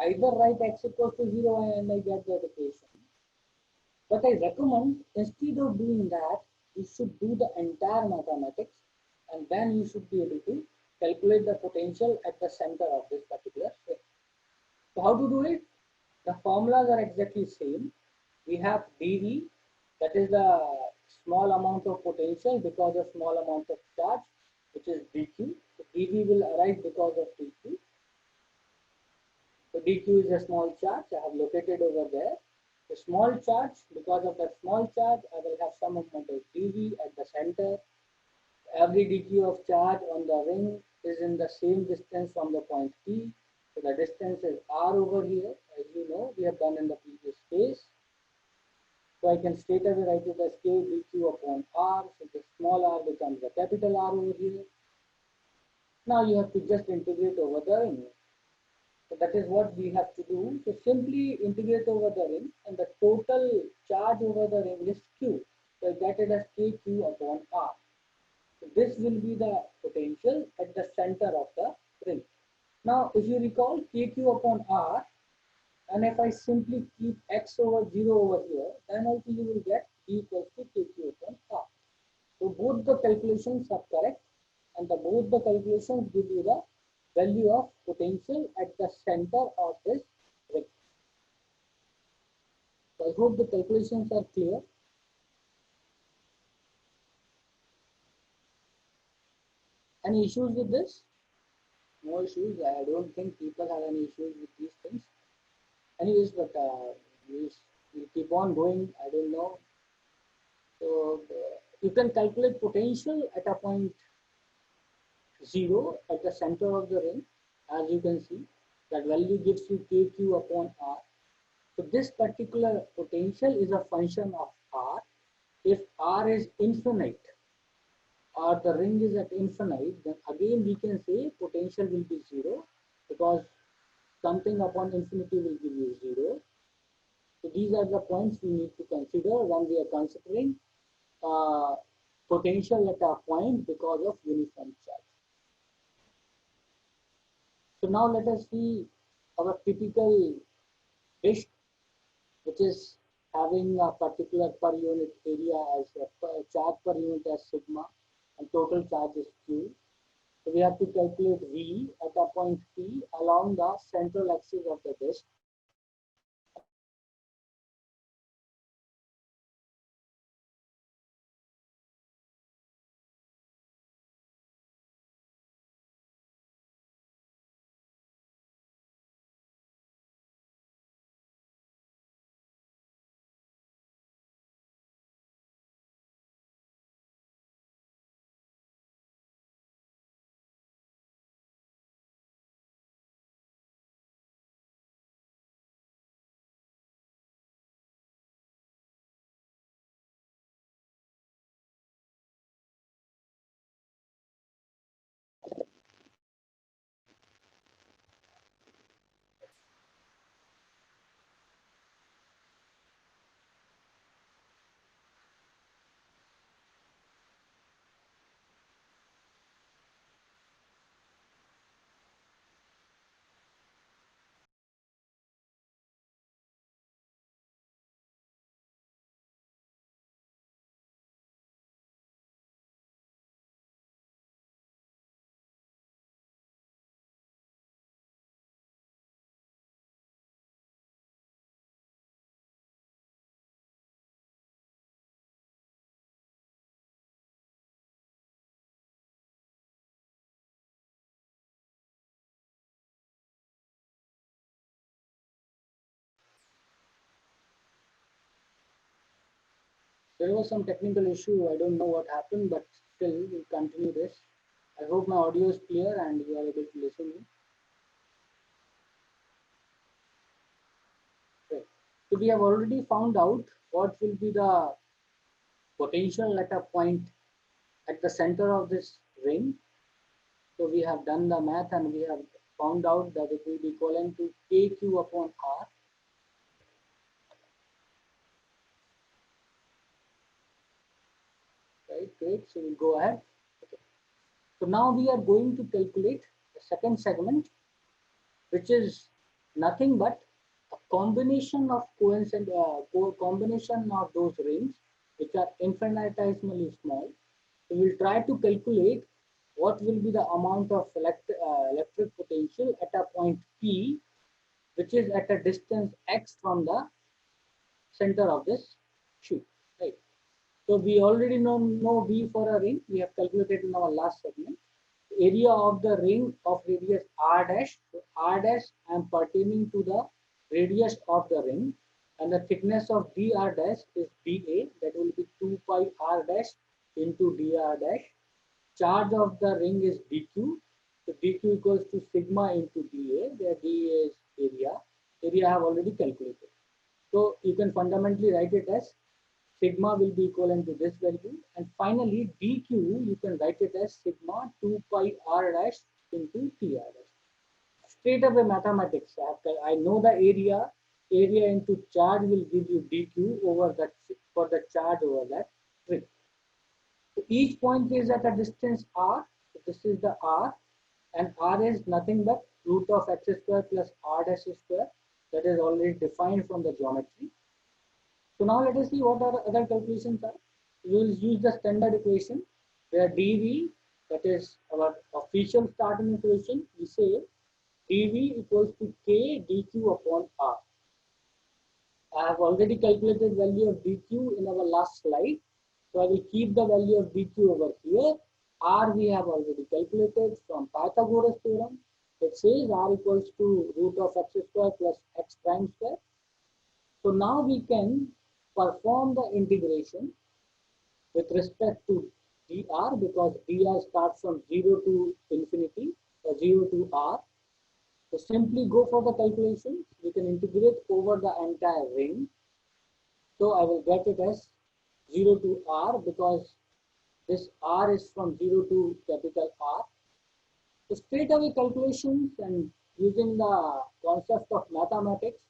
A: either write x equals to 0 and I get that equation. But I recommend instead of doing that, you should do the entire mathematics and then you should be able to calculate the potential at the center of this particular thing. So how to do it? The formulas are exactly same. We have dV, that is the small amount of potential because of small amount of charge, which is dq. So dV will arise because of dq. So dq is a small charge I have located over there. The small charge, because of that small charge, I will have some amount of dV at the center. Every dq of charge on the ring is in the same distance from the point P. So the distance is r over here, as you know, we have done in the previous case. So I can straight away write it as k dq upon r. So the small r becomes the capital R over here. Now you have to just integrate over the ring. So that is what we have to do. So simply integrate over the ring and the total charge over the ring is q. So I get it as kq upon r. So this will be the potential at the center of the ring. Now if you recall kq upon r, and if I simply keep x over 0 over here, then also you will get E equals to kq upon r. So both the calculations are correct, and both the calculations give you the value of potential at the center of this ring. So I hope the calculations are clear. Any issues with this? No issues. I don't think people have any issues with these things. Anyways, but we'll keep on going. I don't know. So you can calculate potential at a point 0 at the center of the ring. As you can see, that value gives you kq upon r. So this particular potential is a function of r. If r is infinite or the ring is at infinite, then again we can say potential will be 0 because something upon infinity will give you 0. So these are the points we need to consider when we are considering potential at a point because of uniform charge. So now let us see our typical dish, which is having a particular per unit area as a charge per unit as sigma and total charge is q. So we have to calculate V at a point P along the central axis of the disk. There was some technical issue. I don't know what happened, but still we'll continue this. I hope my audio is clear and you are able to listen me. Okay. So we have already found out what will be the potential at a point at the center of this ring. So we have done the math and we have found out that it will be equivalent to kq upon r. Right, great. So we'll go ahead. Okay. So now we are going to calculate the second segment, which is nothing but a combination of combination of those rings which are infinitesimally small. So we'll try to calculate what will be the amount of electric potential at a point P, which is at a distance x from the center of this sheet. Right. So we already know V for a ring. We have calculated in our last segment. Area of the ring of radius r dash. So r dash I am pertaining to the radius of the ring, and the thickness of dr dash is dA. That will be 2 pi r dash into dr dash. Charge of the ring is dq. So dq equals to sigma into dA, where dA is area. Area I have already calculated. So you can fundamentally write it as sigma will be equivalent to this value, and finally dq you can write it as sigma 2 pi r dash into t r dash. Straight away mathematics, I know the area into charge will give you dq over that for the charge over that ring. So each point is at a distance r. So this is the r, and r is nothing but root of x square plus r dash square. That is already defined from the geometry. So now let us see what our other calculations are. We will use the standard equation where dV, that is our official starting equation, we say dV equals to k dq upon r. I have already calculated value of dq in our last slide. So I will keep the value of dq over here. R we have already calculated from Pythagoras theorem. It says r equals to root of x square plus x prime square. So now we can perform the integration with respect to dr, because dr starts from 0 to infinity or 0 to r. So simply go for the calculation. We can integrate over the entire ring. So I will get it as 0 to r, because this r is from 0 to capital R. So straight away calculations, and using the concept of mathematics,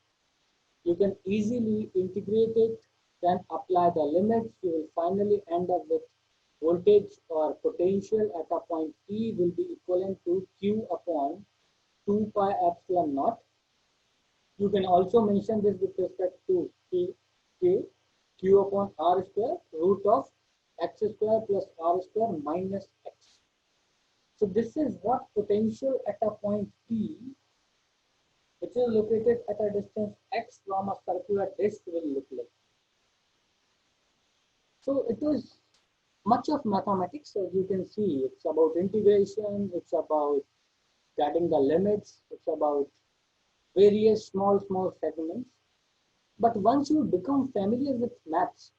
A: you can easily integrate it, then apply the limits. You will finally end up with voltage or potential at a point P will be equivalent to Q upon 2 pi epsilon naught. You can also mention this with respect to Q upon R square root of x square plus R square minus x. So this is what potential at a point P, which is located at a distance x from a circular disk, will look like. So it is much of mathematics. As you can see, it's about integration, it's about getting the limits, it's about various small segments. But once you become familiar with maths,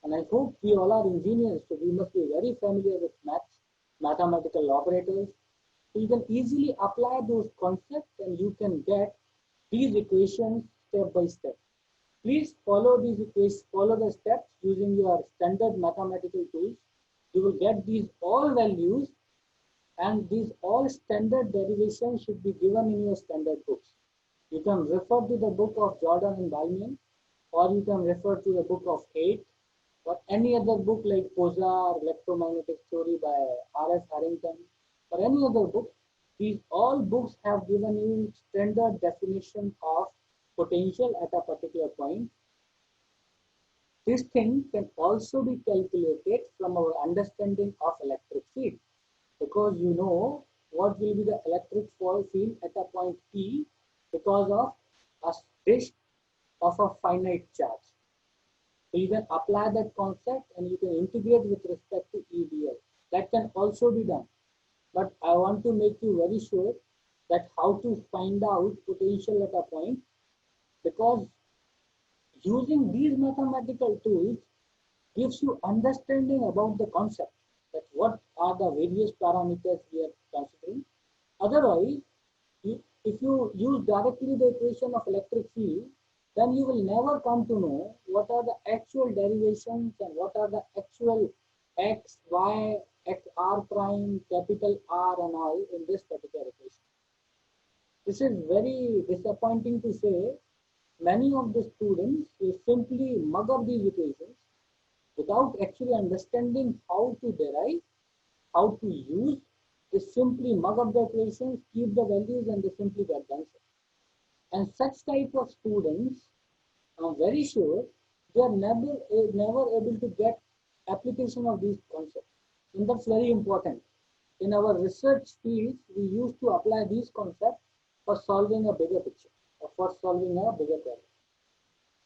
A: and I hope we all are engineers, so we must be very familiar with maths, mathematical operators, so you can easily apply those concepts and you can get these equations step by step. Please follow these equations, follow the steps using your standard mathematical tools. You will get these all values, and these all standard derivations should be given in your standard books. You can refer to the book of Jordan and Balmain, or you can refer to the book of 8, or any other book like Quasar, Electromagnetic Theory by R.S. Harrington, or any other book. These all books have given you standard definition of potential at a particular point. This thing can also be calculated from our understanding of electric field, because you know what will be the electric field at a point P because of a disk of a finite charge. So you can apply that concept and you can integrate with respect to EDL. That can also be done. But I want to make you very sure that how to find out potential at a point, because using these mathematical tools, gives you understanding about the concept, that what are the various parameters we are considering. Otherwise, if you use directly the equation of electric field, then you will never come to know what are the actual derivations and what are the actual x, y, x r prime, capital R and all in this particular equation. This is very disappointing to say. Many of the students simply mug up these equations without actually understanding how to derive, how to use. They simply mug up the equations, keep the values, and they simply get the answer. And such type of students, I'm very sure, they are never able to get application of these concepts. And that's very important. In our research fields, we used to apply these concepts for solving a bigger picture or for solving a bigger problem.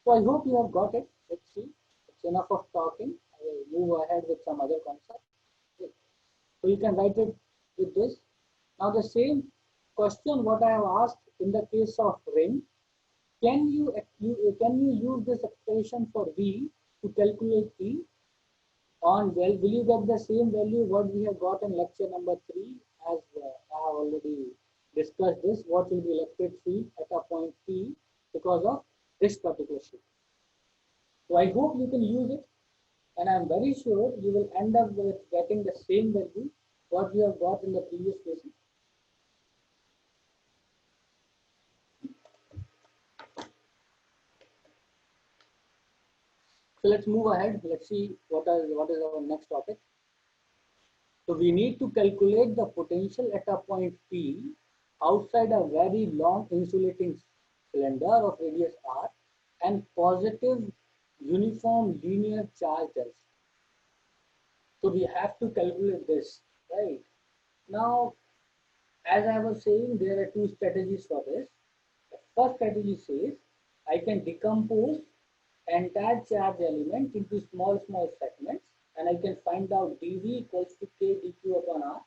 A: So I hope you have got it. Let's see. It's enough of talking. I will move ahead with some other concepts. Okay. So you can write it with this. Now the same question what I have asked in the case of ring, can you use this expression for V to calculate E? On, well, will you get the same value what we have got in lecture number 3, as I have already discussed this, what will be electric field at a point P because of this particular sheet. So I hope you can use it, and I am very sure you will end up with getting the same value what you have got in the previous question. So let's move ahead. Let's see what is our next topic. So we need to calculate the potential at a point P outside a very long insulating cylinder of radius r and positive uniform linear charge density. So we have to calculate this, right? Now, as I was saying, there are two strategies for this. The first strategy says I can decompose entire charge element into small segments, and I can find out dV equals to k dq upon r.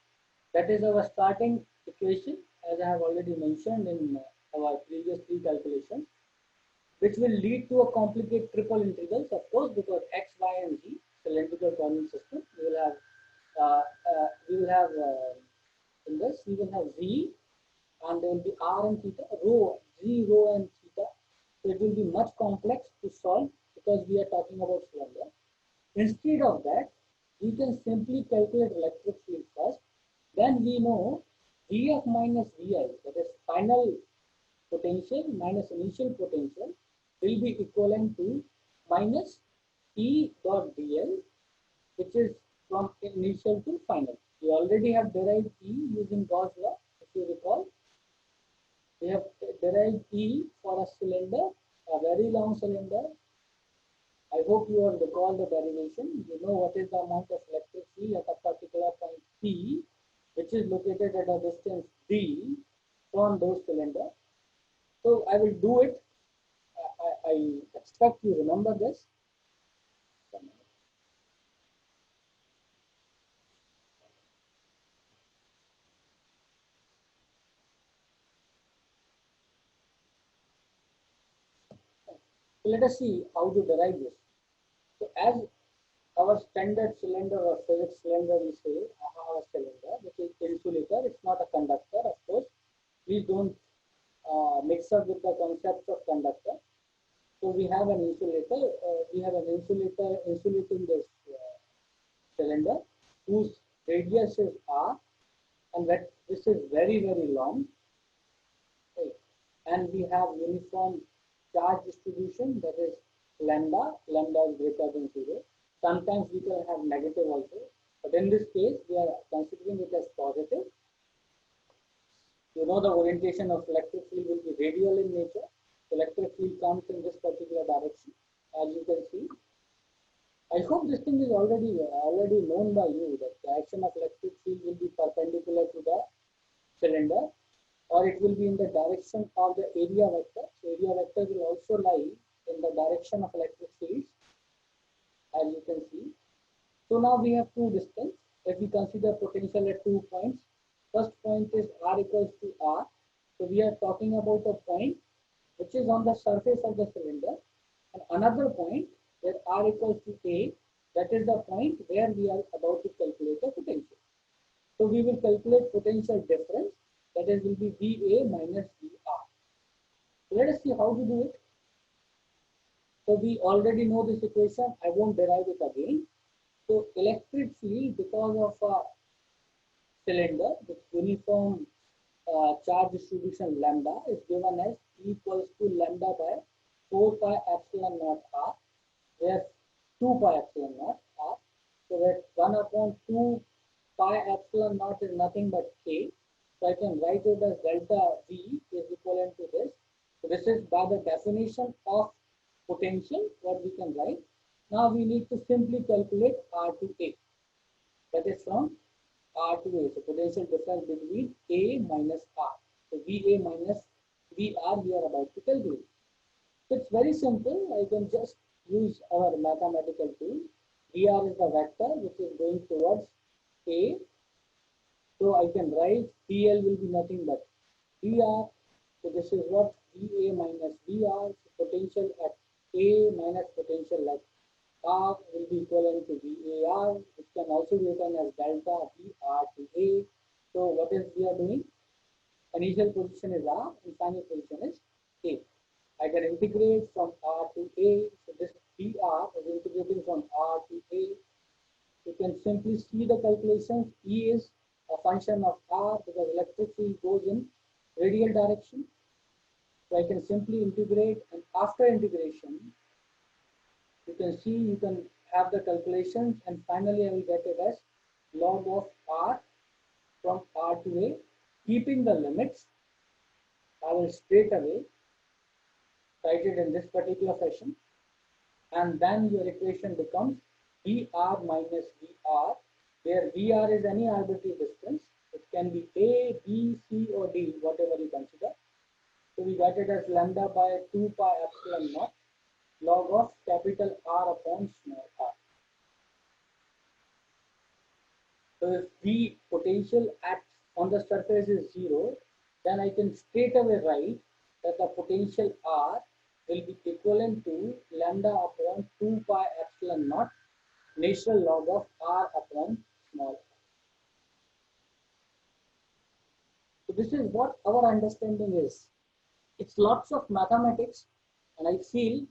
A: That is our starting equation, as I have already mentioned in our previous 3 calculations, which will lead to a complicated triple integrals, of course, because x, y, and z cylindrical coordinate system. We will have in this we will have z, and there will be r and theta, rho, z, rho, and theta. So it will be much complex to solve because we are talking about cylinder. Instead of that, we can simply calculate electric field first. Then we know Vf minus Vi, that is final potential minus initial potential, will be equivalent to minus E dot dl, which is from initial to final. We already have derived E using Gauss law, if you recall. We have derived E for a cylinder, a very long cylinder. I hope you have recalled the derivation. You know what is the amount of electric field at a particular point P, which is located at a distance D from those cylinder. So I will do it. I expect you remember this. So let us see how to derive this. So as our standard cylinder or physics cylinder, we say our cylinder, which is insulator. It's not a conductor, of course. Please don't mix up with the concept of conductor. So we have an insulator. We have an insulator insulating this cylinder, whose radius is r, and that this is very long. Right? And we have uniform charge distribution, that is lambda. Lambda is greater than 0. Sometimes we can have negative also, but in this case we are considering it as positive. You know the orientation of electric field will be radial in nature. Electric field comes in this particular direction, as you can see. I hope this thing is already known by you, that the action of electric field will be perpendicular to the cylinder, or it will be in the direction of the area vector. So area vector will also lie in the direction of electric fields, as you can see. So now we have two distance. If we consider potential at 2 points, first point is r equals to r. So we are talking about a point which is on the surface of the cylinder, and another point where r equals to a, That is the point where we are about to calculate the potential. So we will calculate potential difference, that is will be VA minus VR. So let us see how to do it. So we already know this equation. I won't derive it again. So electric field, because of a cylinder with uniform charge distribution lambda, is given as E equals to lambda by 4 pi epsilon naught R, where 2 pi epsilon naught R. So that 1 upon 2 pi epsilon naught is nothing but K. So I can write it as delta V is equivalent to this. So this is by the definition of potential what we can write. Now we need to simply calculate R to A. That is from R to A. So potential difference between A minus R. So VA minus VR we are about to calculate. So it's very simple. I can just use our mathematical tool. VR is the vector which is going towards A. So I can write PL will be nothing but VR. So this is what VA minus VR. So potential at A minus potential at R will be equivalent to VAR, which can also be written as delta VR to A. So what is we are doing? Initial position is R and final position is A. I can integrate from R to A. So this VR is integrating from R to A. You can simply see the calculations. E is a function of R because electric field goes in radial direction. So I can simply integrate, and after integration, you can see you can have the calculations, and finally I will get it as log of R from R to A. Keeping the limits, I will straight away write it in this particular fashion, and then your equation becomes VR minus VR, where VR is any arbitrary distance. It can be A, B, C, or D, whatever you consider. So we got it as lambda by 2 pi epsilon naught log of capital R upon small r. So if the potential at on the surface is 0, then I can straight away write that the potential R will be equivalent to lambda upon 2 pi epsilon naught natural log of R upon small r. So this is what our understanding is. It's lots of mathematics, and I feel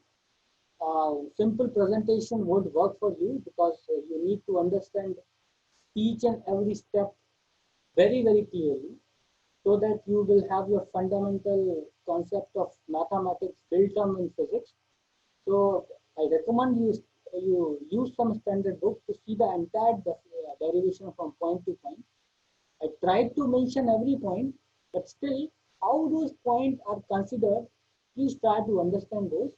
A: simple presentation would work for you because you need to understand each and every step very, very clearly so that you will have your fundamental concept of mathematics built on in physics. So I recommend you use some standard book to see the entire derivation from point to point. I tried to mention every point, but still how those points are considered, please try to understand those.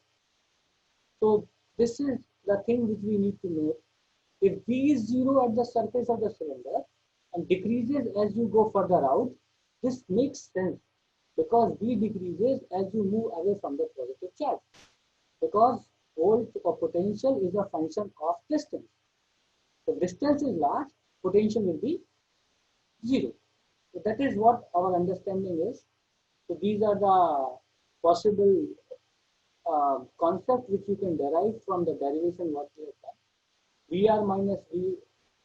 A: So this is the thing which we need to know. If V is 0 at the surface of the cylinder and decreases as you go further out, this makes sense because V decreases as you move away from the positive charge. Because volt or potential is a function of distance. If distance is large, potential will be 0. So that is what our understanding is. So these are the possible concept which you can derive from the derivation what we have done. VR minus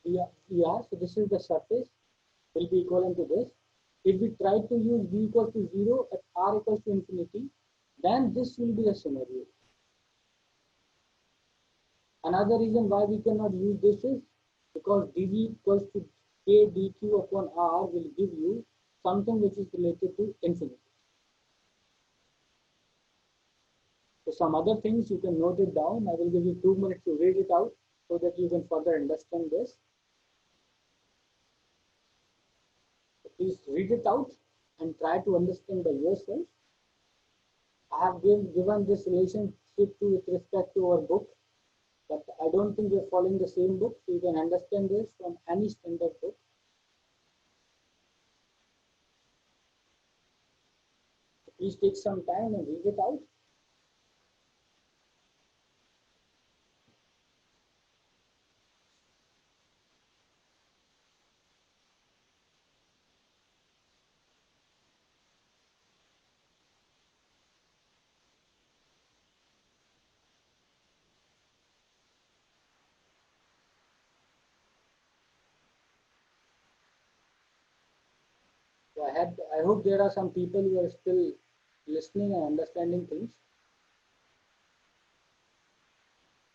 A: VR, so this is the surface, will be equivalent to this. If we try to use V equals to 0 at R equals to infinity, then this will be the scenario. Another reason why we cannot use this is because dV equals to K dQ upon R will give you something which is related to infinity. So some other things you can note it down. I will give you 2 minutes to read it out so that you can further understand this. So please read it out and try to understand by yourself. I have given this relationship to with respect to our book, but I don't think you're following the same book, so you can understand this from any standard book. So please take some time and read it out. So I hope there are some people who are still listening and understanding things.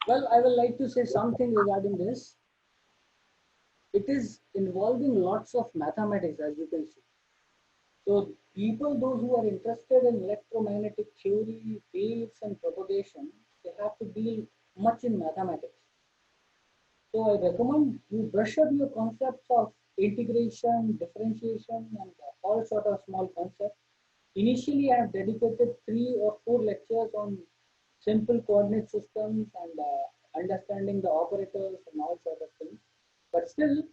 A: Well, I would like to say something regarding this. It is involving lots of mathematics, as you can see. So people, those who are interested in electromagnetic theory, waves and propagation, they have to deal much in mathematics. So I recommend you brush up your concepts of integration, differentiation, and all sort of small concepts. Initially, I have dedicated 3 or 4 lectures on simple coordinate systems and understanding the operators and all sort of things. But still,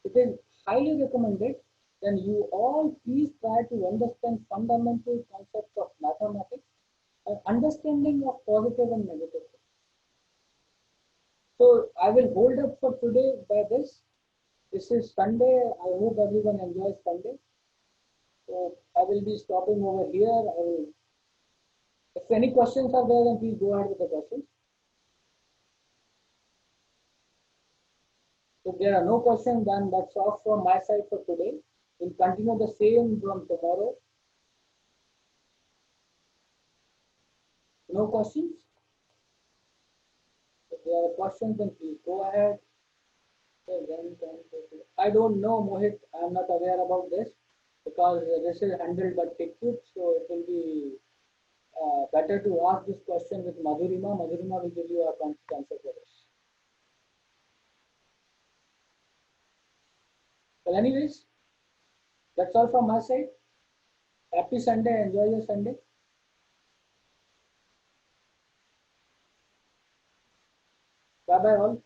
A: it is highly recommended. Then you all please try to understand fundamental concepts of mathematics and understanding of positive and negative. So I will hold up for today by this. This is Sunday. I hope everyone enjoys Sunday. So I will be stopping over here. If any questions are there, then please go ahead with the questions. If there are no questions, then that's all from my side for today. We'll continue the same from tomorrow. No questions? If there are questions, then please go ahead. Okay, I don't know, Mohit. I'm not aware about this because this is handled by TechCube, so it will be better to ask this question with Madhurima. Madhurima will give you a complete answer for this. Well, anyways, that's all from my side. Happy Sunday. Enjoy your Sunday. Bye bye all.